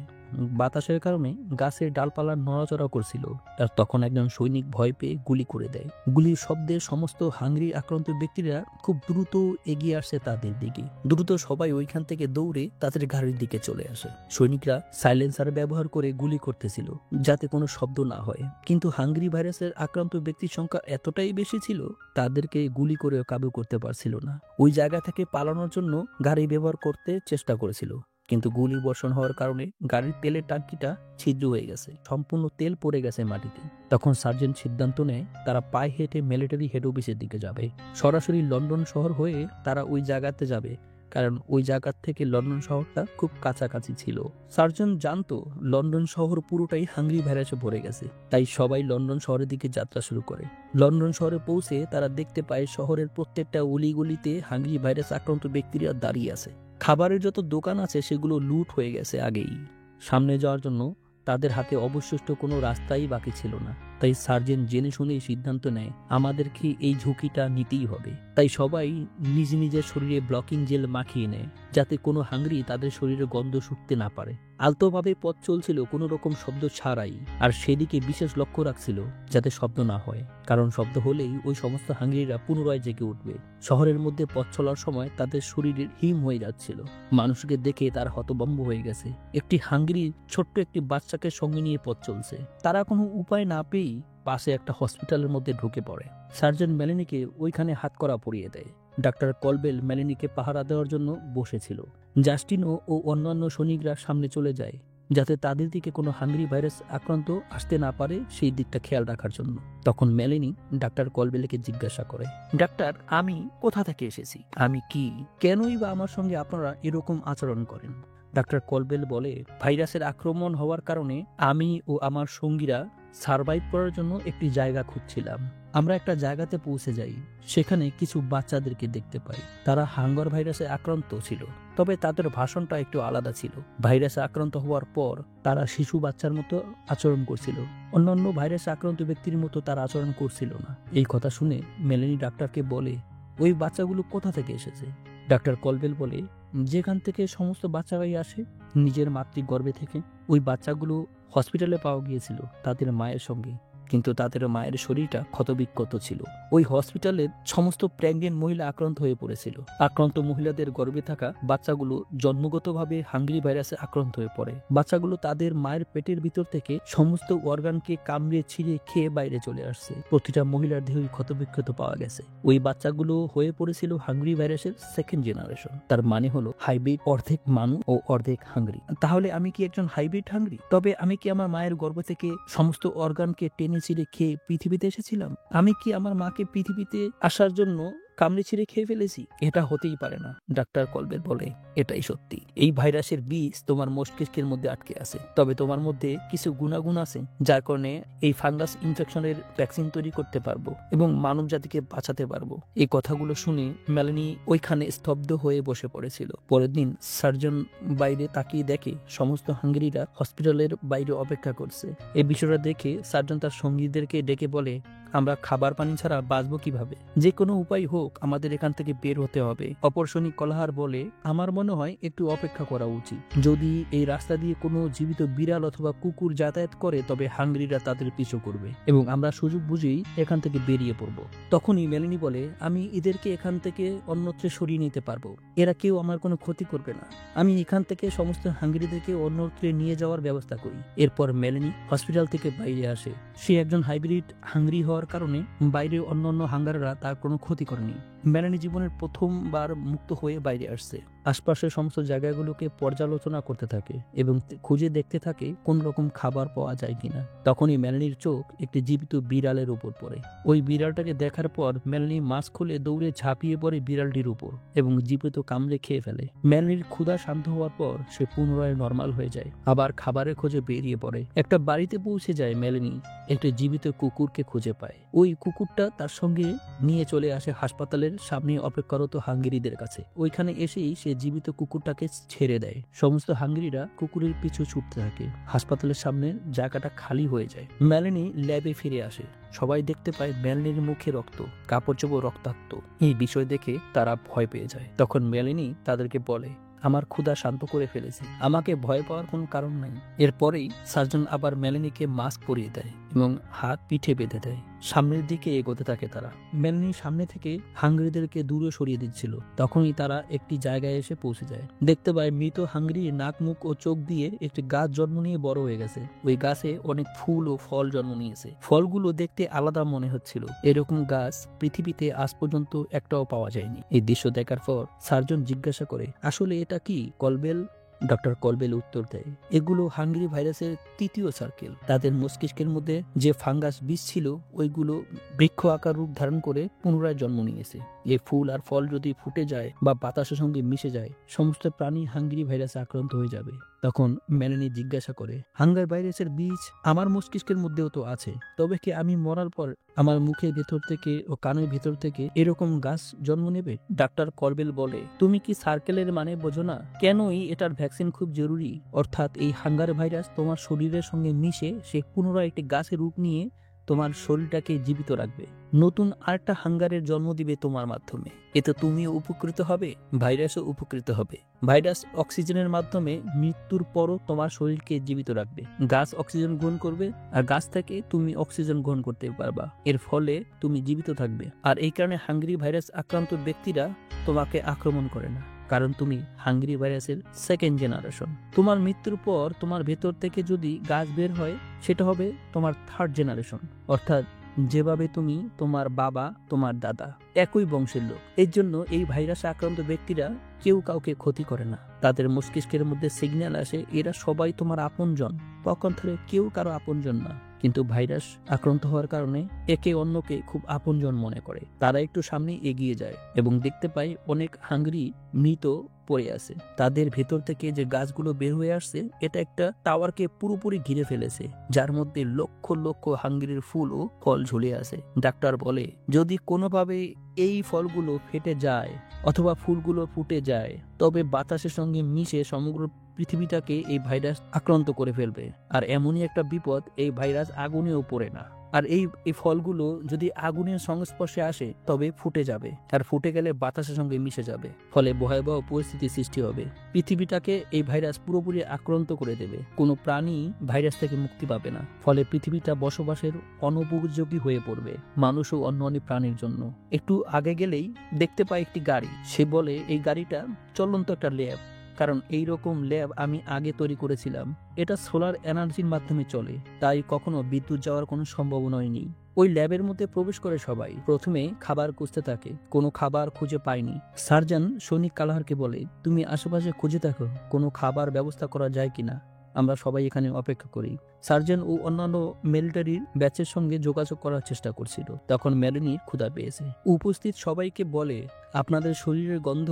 বাতাসের কারণে গাছের ডালপালা নড়াচড়া করছিল, আর তখন একজন সৈনিক ভয় পেয়ে গুলি করে দেয়। গুলির শব্দে সমস্ত হাঙ্গেরি আক্রান্ত ব্যক্তিরা খুব দ্রুত এগিয়ে আসছে তাদের দিকে। দ্রুত সবাই ওইখান থেকে দৌড়ে তাদের গাড়ির দিকে চলে আসে। সৈনিকরা সাইলেন্সার ব্যবহার করে গুলি করতেছিল যাতে কোনো শব্দ না হয়, কিন্তু হাঙ্গেরি ভাইরাসের আক্রান্ত ব্যক্তির সংখ্যা এতটাই বেশি ছিল তাদেরকে গুলি করেও কাবু করতে পারছিল না। ওই জায়গা থেকে পালানোর জন্য গাড়ি ব্যবহার করতে চেষ্টা করেছিল, কিন্তু গুলি বর্ষণ হওয়ার কারণে গাড়ির তেলের টাঙ্কিটা ছিদ্র হয়ে গেছে, সম্পূর্ণ তেল পড়ে গেছে মাটিতে। তখন সার্জেন্ট সিদ্ধান্ত নেয় তারা পায়ে হেঁটে মিলিটারি হেড অফিসের দিকে যাবে। সরাসরি লন্ডন শহর হয়ে তারা ওই জায়গাতে যাবে, কারণ ওই জায়গা থেকে লন্ডন শহরটা খুব কাছাকাছি ছিল। সার্জেন্ট জানতো লন্ডন শহর পুরোটাই হাঙ্গেরি ভাইরাসে ভরে গেছে, তাই সবাই লন্ডন শহরের দিকে যাত্রা শুরু করে। লন্ডন শহরে পৌঁছে তারা দেখতে পায় শহরের প্রত্যেকটা অলিগলিতে হাঙ্গেরি ভাইরাস আক্রান্ত ব্যক্তিরা দাঁড়িয়ে আছে। খাবারের যত দোকান আছে সেগুলো লুট হয়ে গেছে আগেই। সামনে যাওয়ার জন্য তাদের হাতে অবশিষ্ট কোনো রাস্তাই বাকি ছিল না। তাই সার্জেন্ট জেনে শুনেই সিদ্ধান্ত নেয় আমাদেরকে এই ঝুঁকিটা নিতেই হবে। তাই সবাই নিজ নিজের শরীরে ব্লকিং জেল মাখিয়ে নেয় যাতে কোনো হাঙ্গেরি তাদের শরীরে গন্ধ শুকতে না পারে। আলতোভাবে পথ চলছিল কোনো রকম শব্দ ছাড়াই, আর সেদিকে বিশেষ লক্ষ্য রাখছিল যাতে শব্দ না হয়, কারণ শব্দ হলেই ওই সমস্ত হাঙ্গেরিরা পুনরায় জেগে উঠবে। শহরের মধ্যে পথ চলার সময় তাদের শরীরের হিম হয়ে যাচ্ছিল। মানুষকে দেখে তারা হতভম্ব হয়ে গেছে। একটি হাঙ্গেরি ছোট্ট একটি বাচ্চাকে সঙ্গে নিয়ে পথ চলছে। তারা কোনো উপায় না পেয়ে পাশে একটা হসপিটালের মধ্যে ঢুকে পড়ে। সার্জেন্ট মেলেনিকে ওইখানে হাতকড়া পরিয়ে দেয়। ডাক্তার কলবেল মেলেনিকে পাহারা দেওয়ার জন্য বসেছিল। জাস্টিনো ও অন্যান্য সৈনিকরা সামনে চলে যায় যাতে তাদের দিকে কোনো হাঙ্গেরি ভাইরাস আক্রান্ত আসতে না পারে, সেই দিকটা খেয়াল রাখার জন্য। তখন মেলেনি ডাক্তার কলবেলকে জিজ্ঞাসা করে, ডাক্তার, আমি কোথা থেকে এসেছি, আমি কি, কেনই বা আমার সঙ্গে আপনারা এরকম আচরণ করেন? ডাক্তার কলবেল বলে, ভাইরাসের আক্রমণ হওয়ার কারণে আমি ও আমার সঙ্গীরা সার্ভাইভ করার জন্য একটি জায়গা খুঁজছিলাম। আমরা একটা জায়গাতে পৌঁছে যাই, সেখানে কিছু বাচ্চাদেরকে দেখতে পাই। তারা হাঙ্গর ভাইরাসে আক্রান্ত ছিল, তবে তাদের ভাষণটা একটু আলাদা ছিল। ভাইরাসে আক্রান্ত হওয়ার পর তারা শিশু বাচ্চার মতো আচরণ করছিল, অন্যান্য ভাইরাসে আক্রান্ত ব্যক্তির মতো তারা আচরণ করছিল না। এই কথা শুনে মেলেনি ডাক্তারকে বলে, ওই বাচ্চাগুলো কোথা থেকে এসেছে? ডাক্তার কলবেল বলে, যেখান থেকে সমস্ত বাচ্চারাই আসে, নিজের মাতৃগর্ভে থেকে। ওই বাচ্চাগুলো হসপিটালে পাওয়া গিয়েছিল তাদের মায়ের সঙ্গে, কিন্তু তাদের মায়ের শরীরটা ক্ষতবিক্ষত ছিল। ওই হসপিটালে সমস্ত প্রেগনেন্ট মহিলা আক্রান্ত হয়ে পড়েছিল। আক্রান্ত মহিলাদের গর্ভে থাকা বাচ্চাগুলো জন্মগতভাবে হাঙ্গেরি ভাইরাসে আক্রান্ত হয়ে পড়ে। বাচ্চাগুলো তাদের মায়ের পেটের ভিতর থেকে সমস্ত অর্গানকে কামড়ে ছিঁড়ে খেয়ে বাইরে চলে আসছে। প্রতিটা মহিলার দেহই ক্ষতবিক্ষত পাওয়া গেছে। ওই বাচ্চাগুলো হয়ে পড়েছিল হাঙ্গেরি ভাইরাসের সেকেন্ড জেনারেশন। তার মানে হলো হাইব্রিড, অর্ধেক মানুষ ও অর্ধেক হাঙ্গেরি। তাহলে আমি কি একজন হাইব্রিড হাঙ্গেরি? তবে আমি কি আমার মায়ের গর্ভ থেকে সমস্ত অর্গানকে টেনে ছিঁড়ে খেয়ে পৃথিবীতে এসেছিলাম? আমি কি আমার মাকে পৃথিবীতে আসার জন্য কামড়ে ছিঁড়ে খেয়ে ফেলেছি? এটা হতেই পারে না। ডাক্তার কলবেল বলে, এটাই সত্যি। এই ভাইরাসের বীজ তোমার মস্তিষ্কের মধ্যে আটকে আছে, তবে তোমার মধ্যে কিছু গুণাগুণ আছে যার কারণে এই ফাঙ্গাস ইনফেকশনের ভ্যাকসিন তৈরি করতে পারবো এবং মানব জাতিকে বাঁচাতে পারবো। এই কথাগুলো শুনে মেলানি ওইখানে স্তব্ধ হয়ে বসে পড়েছিল। পরের দিন সার্জন বাইরে তাকিয়ে দেখে সমস্ত হাঙ্গেরিরা হসপিটালের বাইরে অপেক্ষা করছে। এই বিষয়টা দেখে সার্জন তার সঙ্গীদেরকে ডেকে বলে, আমরা খাবার পানি ছাড়া বাঁচবো কিভাবে? যে কোনো উপায় হোক আমাদের এখান থেকে বের হতে হবে। অপর সৈনিক কলাহার বলে, আমার মনে হয় একটু অপেক্ষা করা উচিত। যদি এই রাস্তা দিয়ে কোনো জীবিত বিড়াল অথবা কুকুর যাতায়াত করে তবে হাঙ্গরিরা তাদের পিছু করবে এবং আমরা সুযোগ বুঝেই এখান থেকে বেরিয়ে পড়বো। তখনই মেলিনি বলে, আমি এদেরকে এখান থেকে অন্যত্র সরিয়ে নিতে পারবো। এরা কেউ আমার কোনো ক্ষতি করবে না। আমি এখান থেকে সমস্ত হাঙ্গরিদেরকে অন্যত্র নিয়ে যাওয়ার ব্যবস্থা করি। এরপর মেলিনি হসপিটাল থেকে বাইরে আসে। সে একজন হাইব্রিড হাঙ্গরি হওয়ার কারণে বাইরে অন্যান্য হাঙ্গাররা তার কোনো ক্ষতি করেনি। মেলানি জীবনের প্রথমবার মুক্ত হয়ে বাইরে আসছে। আশপাশের সমস্ত জায়গাগুলোকে পর্যালোচনা করতে থাকে এবং খুঁজে দেখতে থাকে কোন রকম খাবার পাওয়া যায় কিনা। তখনই মেলানির চোখ একটি জীবিত বিড়ালের উপর পড়ে। ওই বিড়ালটাকে দেখার পর মেলানি মাস্ক খুলে দৌড়ে ঝাঁপিয়ে পড়ে বিড়ালটির উপর এবং জীবিত কামড়ে খেয়ে ফেলে। মেলানির ক্ষুধা শান্ত হওয়ার পর সে পুনরায় নর্মাল হয়ে যায়, আবার খাবারের খোঁজে বেরিয়ে পড়ে। একটা বাড়িতে পৌঁছে যায় মেলানি একটি জীবিত কুকুরকে খুঁজে পায়। ওই কুকুরটা তার সঙ্গে নিয়ে চলে আসে হাসপাতালের সামনে অপেক্ষারত হাঙ্গেরিদের কাছে। ওইখানে এসেই সে জীবিত কুকুরটাকে ছেড়ে দেয়। সমস্ত হাঙ্গেরিরা কুকুরের পিছু ছুটতে থাকে। হাসপাতালের সামনে জায়গাটা খালি হয়ে যায়। মেলানি ল্যাবে ফিরে আসে। সবাই দেখতে পায় মেলানির মুখে রক্ত, কাপড় চোপড় রক্তাক্ত। এই বিষয় দেখে তারা ভয় পেয়ে যায়। তখন মেলানি তাদেরকে বলে, আমার ক্ষুধা শান্ত করে ফেলেছে, আমাকে ভয় পাওয়ার কোনো কারণ নাই। এরপরেই সার্জন আবার মেলানিকে মাস্ক পরিয়ে দেয় এবং হাত পিঠে বেঁধে দেয়। সামনের দিকে এগোতে থাকে তারা। মেলানি সামনে থেকে হাঙ্গরিদেরকে দূরে সরিয়ে দিচ্ছিল। তখনই তারা একটি জায়গায় এসে পৌঁছে যায়। দেখতে পায় মৃত হাঙ্গরি নাক, মুখ ও চোখ দিয়ে একটি গাছ জন্ম নিয়ে বড় হয়ে গেছে। ওই গাছে অনেক ফুল ও ফল জন্ম নিয়েছে। ফলগুলো দেখতে আলাদা মনে হচ্ছিল। এরকম গাছ পৃথিবীতে আজ পর্যন্ত একটাও পাওয়া যায়নি। এই দৃশ্য দেখার পর সার্জন জিজ্ঞাসা করে, আসলে এটা কি কলবেল? ডক্টর কলবেল উত্তর দেয়, এগুলো হাঙ্গরি ভাইরাসের তৃতীয় সার্কেল। তাদের মস্তিষ্কের মধ্যে যে ফাঙ্গাস বীজ ছিল ওইগুলো বৃক্ষ আকার রূপ ধারণ করে পুনরায় জন্ম নিয়েছে। এই ফুল আর ফল যদি ফুটে যায় বা বাতাসের সঙ্গে মিশে যায়, সমস্ত প্রাণী হাঙ্গরি ভাইরাসে আক্রান্ত হয়ে যাবে। তখন মেলানি জিজ্ঞাসা করে, হাঙ্গার ভাইরাসের বীজ আমার মস্তিষ্কের মধ্যেও তো আছে, তবে কি আমি মরার পর আমার মুখের ভেতর থেকে ও কানের ভেতর থেকে এরকম গাছ জন্ম নেবে? ডাক্তার কলবেল বলে, তুমি কি সার্কেলের মানে বোঝো না? কেনই এটার ভ্যাকসিন খুব জরুরি। অর্থাৎ এই হাঙ্গার ভাইরাস তোমার শরীরের সঙ্গে মিশে সে পুনরায় একটি গাছের রূপ নিয়ে তোমার শরীরটাকে জীবিত রাখবে, নতুন আরেকটা হাঙ্গারের জন্ম দিবে তোমার মাধ্যমে। এতে তুমিও উপকৃত হবে, ভাইরাসও উপকৃত হবে। ভাইরাস অক্সিজেনের মাধ্যমে মৃত্যুর পরও তোমার শরীরকে জীবিত রাখবে। গাছ অক্সিজেন গ্রহণ করবে আর গাছ থেকে তুমি অক্সিজেন গ্রহণ করতে পারবা। এর ফলে তুমি জীবিত থাকবে। আর এই কারণে হাঙ্গরি ভাইরাস আক্রান্ত ব্যক্তিরা তোমাকে আক্রমণ করে না, কারণ তুমি হাঙ্গরি ভাইরাসের সেকেন্ড জেনারেশন। তোমার মৃত্যুর পর তোমার ভেতর থেকে যদি গাছ বের হয় সেটা হবে তোমার থার্ড জেনারেশন, অর্থাৎ যেভাবে তুমি তোমার বাবা, তোমার দাদা একই বংশের লোক। এর জন্য এই ভাইরাসে আক্রান্ত ব্যক্তিরা কেউ কাউকে ক্ষতি করে না। তাদের মস্তিষ্কের মধ্যে সিগন্যাল আসে এরা সবাই তোমার আপনজন, পক্ষান্তরে কেউ কারো আপনজন না। কিন্তু ভাইরাস আক্রান্ত হওয়ার কারণে একে অন্যকে খুব আপনজন মনে করে। তারা একটু সামনে এগিয়ে যায় এবং দেখতে পায় অনেক হাঙ্গরি মৃত পড়ে আছে। তাদের ভেতর থেকে যে গাছগুলো বের হয়ে আসছে এটা একটা টাওয়ারকে পুরোপুরি ঘিরে ফেলেছে, যার মধ্যে লক্ষ লক্ষ হাঙ্গরির ফুল ও ফল ঝুলে আছে। ডাক্তার বলে, যদি কোনোভাবে এই ফলগুলো ফেটে যায় অথবা ফুলগুলো ফুটে যায় তবে বাতাসের সঙ্গে মিশে সমগ্র পৃথিবীটাকে এই ভাইরাস আক্রান্ত করে ফেলবে। আর এমনই একটা বিপদ, এই ভাইরাস আগুনেও পড়ে না। আর এই ফলগুলো যদি আগুনের সংস্পর্শে আসে তবে ফুটে যাবে, আর ফুটে গেলে বাতাসের সঙ্গে মিশে যাবে। ফলে ভয়াবহ পরিস্থিতি সৃষ্টি হবে। পৃথিবীটাকে এই ভাইরাস পুরোপুরি আক্রান্ত করে দেবে। কোনো প্রাণী ভাইরাস থেকে মুক্তি পাবে না। ফলে পৃথিবীটা বসবাসের অনুপযোগী হয়ে পড়বে মানুষ ও অন্য অনেক প্রাণীর জন্য। একটু আগে গেলেই দেখতে পায় একটি গাড়ি। সে বলে, এই গাড়িটা চলন্ত একটা ল্যাব, কারণ এই রকম ল্যাব আমি আগে তৈরি করেছিলাম। এটা সোলার এনার্জির মাধ্যমে চলে, তাই কখনো বিদ্যুৎ যাওয়ার কোনো সম্ভাবনাই নেই। ওই ল্যাবের মধ্যে প্রবেশ করে সবাই। প্রথমে খাবার খুঁজতে থাকে, কোনো খাবার খুঁজে পায়নি। সার্জন সৈনিক কালাহারকে বলে, তুমি আশেপাশে খুঁজে থাকো, কোনো খাবার ব্যবস্থা করা যায় কিনা, আমরা সবাই এখানে অপেক্ষা করি। সার্জন ও অন্যান্য মিলিটারির ব্যাচের সঙ্গে যোগাযোগ করার চেষ্টা করছিল। তখন মেলানির ক্ষুধা পেয়েছে। উপস্থিত সবাইকে বলে, আপনাদের শরীরের গন্ধ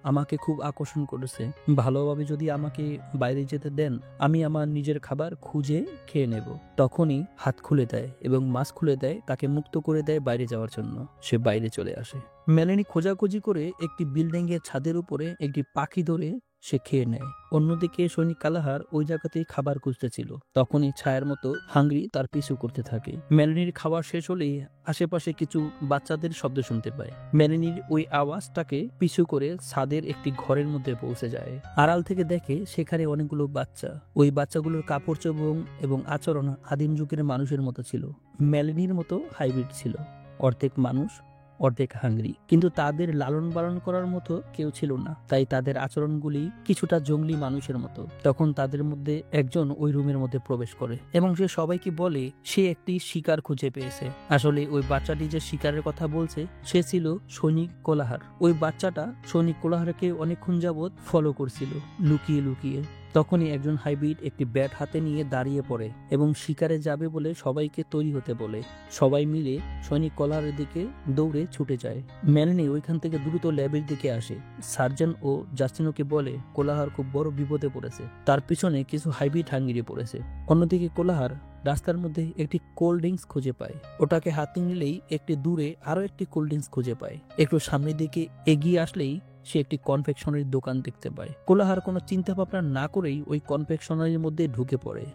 আমাকে খুব আকর্ষণ করেছে। ভালোভাবে যদি আমাকে বাইরে যেতে দেন আমি আমার নিজের খাবার খুঁজে খেয়ে নেব। তখনই হাত খুলে দেয় এবং মাস্ক খুলে দেয়, তাকে মুক্ত করে দেয় বাইরে যাওয়ার জন্য। সে বাইরে চলে আসে। মেলানি খোঁজাখুঁজি করে একটি বিল্ডিং এর ছাদের উপরে একটি পাখি ধরে সে খেয়ে নেয়। অন্যদিকে সৈনিক কালাহার ওই জায়গাতেই খাবার খুঁজতেছিল। তখনই ছায়ার মতো হাঙ্গরি তার পিছু করতে থাকে। মেলানির খাবার শেষ হলেই আশেপাশে কিছু বাচ্চাদের শব্দ শুনতে পায়। মেলানির ওই আওয়াজটাকে পিছু করে ছাদের একটি ঘরের মধ্যে পৌঁছে যায়। আড়াল থেকে দেখে সেখানে অনেকগুলো বাচ্চা। ওই বাচ্চাগুলোর কাপড় চোপড় এবং আচরণ আদিম যুগের মানুষের মতো ছিল। মেলানির মতো হাইব্রিড ছিল, অর্ধেক মানুষ অর্ধেক হাঙ্গরি, কিন্তু তাদের লালন পালন করার মতো কেউ ছিল না। তাই তাদের আচরণগুলি কিছুটা জঙ্গলি মানুষের মতো। তখন তাদের মধ্যে একজন ওই রুমের মধ্যে প্রবেশ করে এবং সে সবাইকে বলে সে একটি শিকার খুঁজে পেয়েছে। আসলে ওই বাচ্চাটি যে শিকারের কথা বলছে সে ছিল সৈনিক কোলাহার। ওই বাচ্চাটা সৈনিক কোলাহারকে অনেকক্ষণ যাবৎ ফলো করছিল লুকিয়ে লুকিয়ে। তখনই একজন হাইব্রিড একটি ব্যাট হাতে নিয়ে দাঁড়িয়ে পড়ে এবং শিকারে যাবে বলে সবাইকে তৈরি হতে বলে। সবাই মিলে সৈনিক কোলাহারের দিকে দৌড়ে ছুটে যায়। মেলানি ওইখান থেকে দ্রুত ল্যাবের দিকে আসে। সার্জন ও জাস্টিনোকে বলে কোলাহার খুব বড় বিপদে পড়েছে, তার পিছনে কিছু হাইব্রিড হাঙ্গিয়ে পড়েছে। অন্যদিকে কোলাহার রাস্তার মধ্যে একটি কোল্ড ড্রিঙ্কস খুঁজে পায়। ওটাকে হাতে নিলেই একটি দূরে আরো একটি কোল্ড ড্রিঙ্কস খুঁজে পায়। একটু সামনের দিকে এগিয়ে আসলেই সে একটি কনফেকশনারির দোকান দেখতে পায়। কোলাহার কোনো চিন্তা ভাবনা না করেই ওই কনফেকশনারির মধ্যে ঢুকে পড়ে।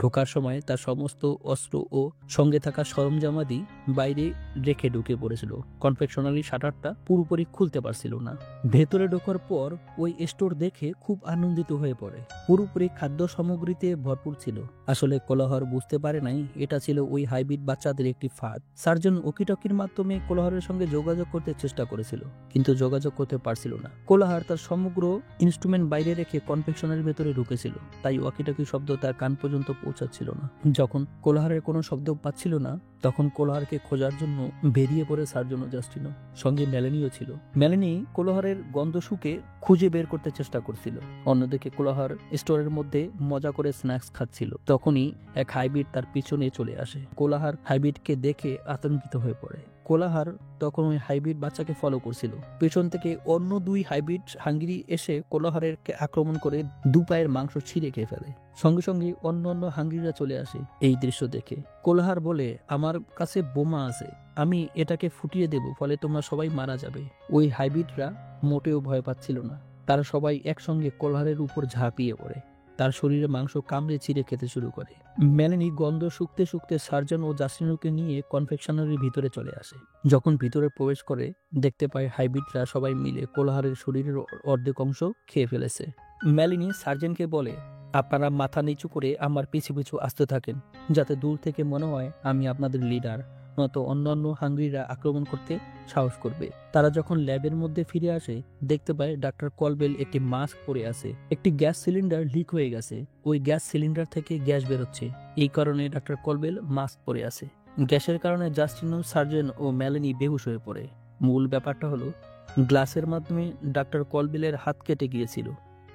ঢোকার সময় তার সমস্ত অস্ত্র ও সঙ্গে থাকা সরঞ্জামাদি বাইরে রেখে ঢুকে পড়েছিল। কনফেকশনারির শাটারটা পুরোপুরি খুলতে পারছিল না। ভেতরে ঢোকার পর ওই স্টোর দেখে খুব আনন্দিত হয়ে পড়ে। পুরোপুরি খাদ্য সামগ্রীতে ভরপুর ছিল। আসলে কোলাহর বুঝতে পারে নাই এটা ছিল ওই হাইব্রিড বাচ্চাদের একটি ফাঁদ। সার্জন ওকিটকির মাধ্যমে কোলাহরের সঙ্গে যোগাযোগ করতে চেষ্টা করেছিল, কিন্তু যোগাযোগ করতে পারছিল না। কোলাহর তার সমগ্র ইনস্ট্রুমেন্ট বাইরে রেখে কনফেকশনারির ভেতরে ঢুকেছিল, তাই ওয়াকিটকি শব্দ তার কান পর্যন্ত পৌঁছাচ্ছিল না। যখন কোলাহারের কোনো শব্দ পাচ্ছিল না তখন কোলাহারকে খোঁজার জন্য বেরিয়ে পড়ে সার্জন ও জাস্টিনো। সঙ্গে মেলানিও ছিল। মেলানি কোলাহারের গন্ধ শুকে খুঁজে বের করতে চেষ্টা করছিল। অন্যদিকে কোলাহার স্টোরের মধ্যে মজা করে স্ন্যাক্স খাচ্ছিল। তখনই এক হাইব্রিড তার পিছনে চলে আসে। কোলাহার হাইব্রিডকে দেখে আতঙ্কিত হয়ে পড়ে। কোলাহার তখন ওই হাইব্রিড বাচ্চাকে ফলো করছিল। পেছন থেকে অন্য দুই হাইব্রিড হাঙ্গরি এসে কোলাহারের আক্রমণ করে দু পায়ের মাংস ছিঁড়ে খেয়ে ফেলে। সঙ্গে সঙ্গে অন্য হাঙ্গরিরা চলে আসে এই দৃশ্য দেখে। কোলাহার বলে, আমার কাছে বোমা আছে, আমি এটাকে ফুটিয়ে দেব, ফলে তোমরা সবাই মারা যাবে। ওই হাইব্রিডরা মোটেও ভয় পাচ্ছিল না। তারা সবাই একসঙ্গে কোলাহারের উপর ঝাঁপিয়ে পড়ে। তার শরীরে মাংস কামড়ে ছিঁড়ে খেতে শুরু করে। মেলানি গন্ধ শুকতে শুকতে সার্জন ও জাস্টিনোকে নিয়ে কনফেকশনারির ভিতরে চলে আসে। যখন ভিতরে প্রবেশ করে দেখতে পায় হাইব্রিডরা সবাই মিলে কোলাহারের শরীরের অর্ধেক অংশ খেয়ে ফেলেছে। মেলানি সার্জনকে বলে, আপনারা মাথা নিচু করে আমার পিছু পিছু আসতে থাকেন, যাতে দূর থেকে মনে হয় আমি আপনাদের লিডার, নয়তো অন্যান্য হাঙ্গরিরা আক্রমণ করতে সাহস করবে। তারা যখন ল্যাবের মধ্যে ফিরে আসে দেখতে পায় ডাক্তার কলবেল একটি মাস্ক পরে আছে। একটি গ্যাস সিলিন্ডার লিক হয়ে গেছে। ওই গ্যাস সিলিন্ডার থেকে গ্যাস বেরোচ্ছে, এই কারণে ডাক্তার কলবেল মাস্ক পরে আছে। গ্যাসের কারণে জাস্টিনো, সার্জন ও মেলানি বেহুশ হয়ে পড়ে। মূল ব্যাপারটা হলো গ্লাসের মাধ্যমে ডাক্তার কলবেলের হাত কেটে গিয়েছিল,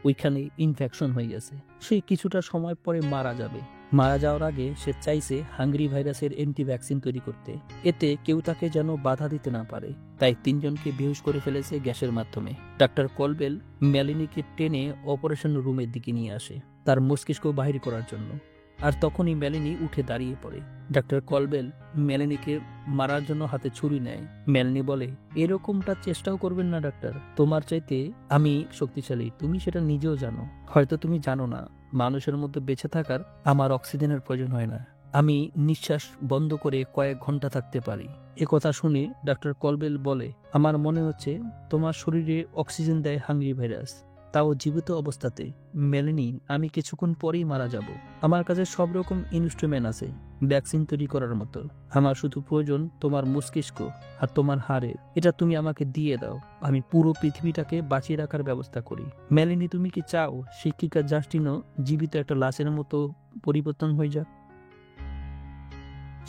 ওইখানে ইনফেকশন হয়ে গেছে। সে কিছুটা সময় পরে মারা যাবে। মারা যাওয়ার আগে সে চাইছে হাঙ্গরি ভাইরাসের অ্যান্টি ভ্যাকসিন তৈরি করতে, এতে কেউ তাকে যেন বাধা দিতে না পারে। তাই তিনজনকে বেহুশ করে ফেলেছে গ্যাসের মাধ্যমে। ডাক্তার কলবেল মেলানিকে টেনে অপারেশন রুমের দিকে নিয়ে আসে তার মস্তিষ্ক বাহির করার জন্য। আর তখনই মেলানি উঠে দাঁড়িয়ে পড়ে। ডাক্তার কলবেল মেলানিকে মারার জন্য হাতে ছুরি নেয়। মেলানি বলে, এরকমটা চেষ্টাও করবেন না ডাক্তার, তোমার চাইতে আমি শক্তিশালী, তুমি সেটা নিজেও জানো। হয়তো তুমি জানো না, মানুষের মধ্যে বেঁচে থাকার আমার অক্সিজেনের প্রয়োজন হয় না, আমি নিঃশ্বাস বন্ধ করে কয়েক ঘন্টা থাকতে পারি। একথা শুনে ডাক্তার কলবেল বলে, আমার মনে হচ্ছে তোমার শরীরে অক্সিজেন দেয় হাঙ্গরি ভাইরাস, তাও জীবিত অবস্থাতে। মেলানি, আমি কিছুক্ষণ পরেই মারা যাব। আমার কাছে সব রকম ইনস্ট্রুমেন্ট আছে ভ্যাকসিন তৈরি করার মতো। আমার শুধু প্রয়োজন তোমার মস্তিষ্ক আর তোমার হাড়ের। এটা তুমি আমাকে দিয়ে দাও, আমি পুরো পৃথিবীটাকে বাঁচিয়ে রাখার ব্যবস্থা করি। মেলানি, তুমি কি চাও শিক্ষিকা জাস্টিনো জীবিত একটা লাশের মতো পরিবর্তন হয়ে যাক?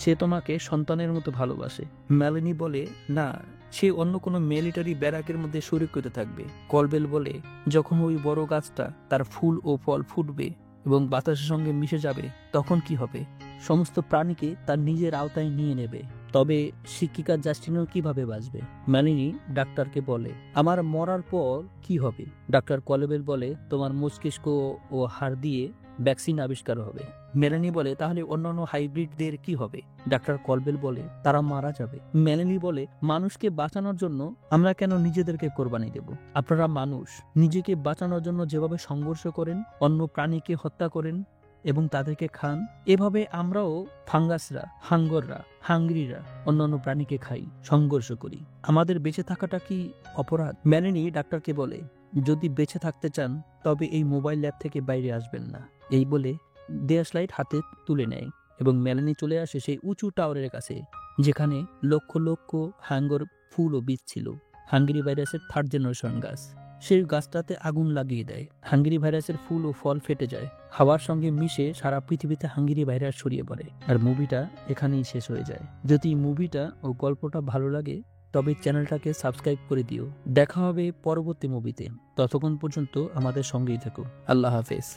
সে তোমাকে সন্তানের মতো ভালোবাসে। মেলানি বলে, না, সে অন্য কোনো মিলিটারি ব্যারাকের মধ্যে সুরক্ষিত থাকবে। কলবেল বলে, যখন ওই বড় গাছটা তার ফুল ও ফল ফুটবে এবং বাতাসের সঙ্গে মিশে যাবে তখন কি হবে? সমস্ত প্রাণীকে তার নিজের আওতায় নিয়ে নেবে। তবে শিক্ষিকা জাস্টিনো কিভাবে বাঁচবে? মেলানি ডাক্তারকে বলে, আমার মরার পর কি হবে? ডাক্তার কলবেল বলে, তোমার মস্তিষ্ক ও হাড় দিয়ে ভ্যাকসিন আবিষ্কার হবে। মেলানি বলে, তাহলে অন্যান্য হাইব্রিডদের কি হবে? ডাক্তার কলবেল বলে, তারা মারা যাবে। মেলানি বলে, মানুষকে বাঁচানোর জন্য আমরা কেন নিজেদেরকে কোরবানি দেব? আপনারা মানুষ নিজেকে বাঁচানোর জন্য যেভাবে সংঘর্ষ করেন, অন্য প্রাণীকে হত্যা করেন এবং তাদেরকে খান, এভাবে আমরাও ফাঙ্গাসরা, হাঙ্গররা, হাঙ্গরিরা অন্যান্য প্রাণীকে খাই, সংঘর্ষ করি। আমাদের বেঁচে থাকাটা কি অপরাধ? মেলানি ডাক্তারকে বলে, যদি বেঁচে থাকতে চান তবে এই মোবাইল ল্যাব থেকে বাইরে আসবেন না। এই বলে দেশলাইট হাতে তুলে নেয় এবং মেলানি চলে আসে সেই উঁচু টাওয়ারের কাছে, যেখানে লক্ষ লক্ষ হাঙ্গর ফুল ও বীজ ছিল। হাঙ্গেরি ভাইরাসের 3rd জেনারেশন গাছ। সেই গাছটাতে আগুন লাগিয়ে দেয়। হাঙ্গেরি ভাইরাসের ফুল ও ফল ফেটে যায়, হাওয়ার সঙ্গে মিশে সারা পৃথিবীতে হাঙ্গেরি ভাইরাস ছড়িয়ে পড়ে। আর মুভিটা এখানেই শেষ হয়ে যায়। যদি মুভিটা ও গল্পটা ভালো লাগে তবে চ্যানেলটাকে সাবস্ক্রাইব করে দিও। দেখা হবে পরবর্তী মুভিতে। ততক্ষণ পর্যন্ত আমাদের সঙ্গেই থাকো। আল্লাহ হাফেজ।